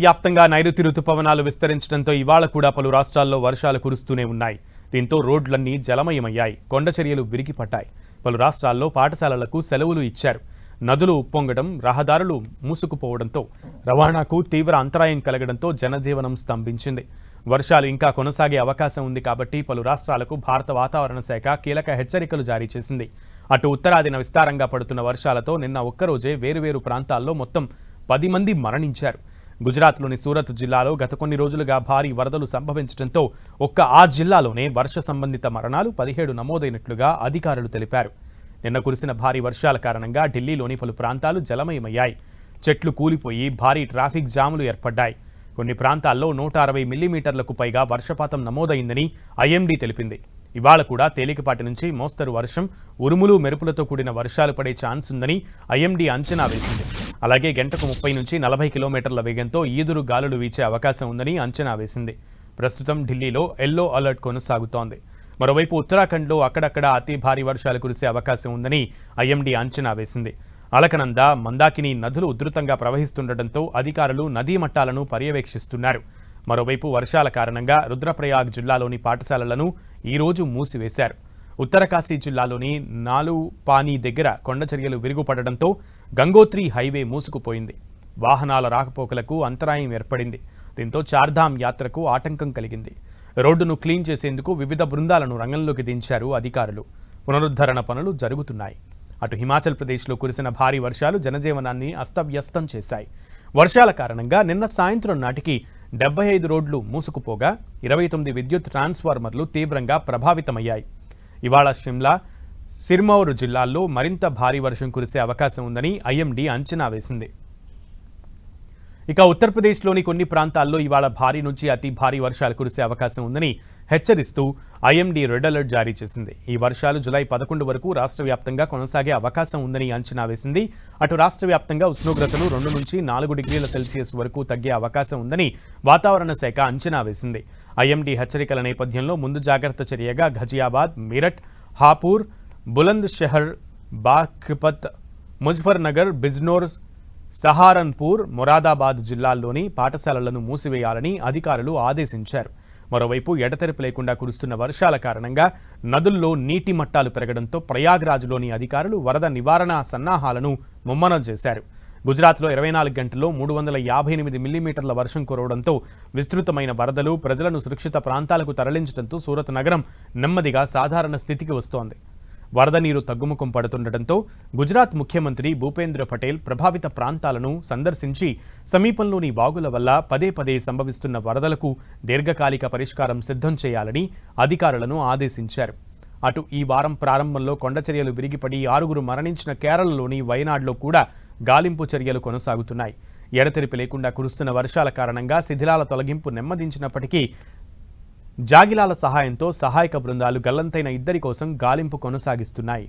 వ్యాప్తంగా నైరుతి రుతుపవనాలు విస్తరించడంతో ఇవాళ కూడా పలు రాష్ట్రాల్లో వర్షాలు కురుస్తూనే ఉన్నాయి. దీంతో రోడ్లన్నీ జలమయమయ్యాయి. కొండచర్యలు విరిగిపడ్డాయి. పలు రాష్ట్రాల్లో పాఠశాలలకు సెలవులు ఇచ్చారు. నదులు ఉప్పొంగడం, రహదారులు మూసుకుపోవడంతో రవాణాకు తీవ్ర అంతరాయం కలగడంతో జనజీవనం స్తంభించింది. వర్షాలు ఇంకా కొనసాగే అవకాశం ఉంది కాబట్టి పలు రాష్ట్రాలకు భారత వాతావరణ శాఖ కీలక హెచ్చరికలు జారీ చేసింది. అటు ఉత్తరాదిన విస్తారంగా పడుతున్న వర్షాలతో నిన్న ఒక్కరోజే వేరువేరు ప్రాంతాల్లో మొత్తం 10 మంది మరణించారు. గుజరాత్లోని సూరత్ జిల్లాలో గత కొన్ని రోజులుగా భారీ వరదలు సంభవించడంతో ఒక్క ఆ జిల్లాలోనే వర్ష సంబంధిత మరణాలు 17 నమోదైనట్లుగా అధికారులు తెలిపారు. నిన్న కురిసిన భారీ వర్షాల కారణంగా ఢిల్లీలోని పలు ప్రాంతాలు జలమయమయ్యాయి. చెట్లు కూలిపోయి భారీ ట్రాఫిక్ జాములు ఏర్పడ్డాయి. కొన్ని ప్రాంతాల్లో 160 మిల్లీమీటర్లకు పైగా వర్షపాతం నమోదైందని ఐఎండీ తెలిపింది. ఇవాళ కూడా తేలికపాటి నుంచి మోస్తరు వర్షం, ఉరుములు మెరుపులతో కూడిన వర్షాలు పడే ఛాన్స్ ఉందని ఐఎండీ అంచనా వేసింది. అలాగే గంటకు 30 నుంచి 40 కిలోమీటర్ల వేగంతో ఈదురు గాలులు వీచే అవకాశం ఉందని అంచనా వేసింది. ప్రస్తుతం ఢిల్లీలో ఎల్లో అలర్ట్ కొనసాగుతోంది. మరోవైపు ఉత్తరాఖండ్లో అక్కడక్కడ అతి భారీ వర్షాలు కురిసే అవకాశం ఉందని ఐఎండీ అంచనా వేసింది. అలకనంద, మందాకిని నదులు ఉధృతంగా ప్రవహిస్తుండటంతో అధికారులు నదీ మట్టాలను పర్యవేక్షిస్తున్నారు. మరోవైపు వర్షాల కారణంగా రుద్రప్రయాగ్ జిల్లాలోని పాఠశాలలను ఈరోజు మూసివేశారు. ఉత్తరకాశీ జిల్లాలోని నాలుపానీ దగ్గర కొండచర్యలు విరుగుపడడంతో గంగోత్రి హైవే మూసుకుపోయింది. వాహనాల రాకపోకలకు అంతరాయం ఏర్పడింది. దీంతో చార్ధామ్ యాత్రకు ఆటంకం కలిగింది. రోడ్డును క్లీన్ చేసేందుకు వివిధ బృందాలను రంగంలోకి దించారు అధికారులు. పునరుద్ధరణ పనులు జరుగుతున్నాయి. అటు హిమాచల్ ప్రదేశ్లో కురిసిన భారీ వర్షాలు జనజీవనాన్ని అస్తవ్యస్తం చేశాయి. వర్షాల కారణంగా నిన్న సాయంత్రం నాటికి 75 రోడ్లు మూసుకుపోగా 29 విద్యుత్ ట్రాన్స్ఫార్మర్లు తీవ్రంగా ప్రభావితమయ్యాయి. ఇవాళ షిమ్లా, సిర్మౌర్ జిల్లాల్లో మరింత భారీ వర్షం కురిసే అవకాశం ఉందని ఐఎండీ అంచనా వేసింది. ఇక ఉత్తరప్రదేశ్లోని కొన్ని ప్రాంతాల్లో ఇవాళ భారీ నుంచి అతి భారీ వర్షాలు కురిసే అవకాశం ఉందని హెచ్చరిస్తూ ఐఎండీ రెడ్ అలర్ట్ జారీ చేసింది. ఈ వర్షాలు జూలై 11 వరకు రాష్ట్ర వ్యాప్తంగా కొనసాగే అవకాశం ఉందని అంచనా వేసింది. అటు రాష్ట్ర వ్యాప్తంగా ఉష్ణోగ్రతలు 2 నుంచి 4 డిగ్రీల సెల్సియస్ వరకు తగ్గే అవకాశం ఉందని వాతావరణ శాఖ అంచనా వేసింది. ఐఎండీ హెచ్చరికల నేపథ్యంలో ముందు జాగ్రత్త చర్యగా ఘజియాబాద్, మీరట్, హాపూర్, బులంద్ షహర్, బాఖ్పత్, ముజఫర్ నగర్, బిజ్నోర్, సహారన్పూర్, మొరాదాబాద్ జిల్లాల్లోని పాఠశాలలను మూసివేయాలని అధికారులు ఆదేశించారు. మరోవైపు ఎడతెరిపి లేకుండా కురుస్తున్న వర్షాల కారణంగా నదుల్లో నీటి మట్టాలు పెరగడంతో ప్రయాగ్రాజ్లోని అధికారులు వరద నివారణ సన్నాహాలను ముమ్మరం చేశారు. గుజరాత్లో 24 గంటల్లో 358 మిల్లీమీటర్ల వర్షం కురవడంతో విస్తృతమైన వరదలు ప్రజలను సురక్షిత ప్రాంతాలకు తరలించడంతో సూరత్ నగరం నెమ్మదిగా సాధారణ స్థితికి వస్తోంది. వరద నీరు తగ్గుముఖం పడుతుండటంతో గుజరాత్ ముఖ్యమంత్రి భూపేంద్ర పటేల్ ప్రభావిత ప్రాంతాలను సందర్శించి సమీపంలోని వాగుల వల్ల పదే పదే సంభవిస్తున్న వరదలకు దీర్ఘకాలిక పరిష్కారం సిద్ధం చేయాలని అధికారులను ఆదేశించారు. అటు ఈ వారం ప్రారంభంలో కొండచర్యలు విరిగిపడి 6 మరణించిన కేరళలోని వయనాడ్లో కూడా గాలింపు చర్యలు కొనసాగుతున్నాయి. ఎడతెరిపి లేకుండా కురుస్తున్న వర్షాల కారణంగా శిథిలాల తొలగింపు నెమ్మదించినప్పటికీ జాగిలాల సహాయంతో సహాయక బృందాలు గల్లంతైన ఇద్దరి కోసం గాలింపు కొనసాగిస్తున్నాయి.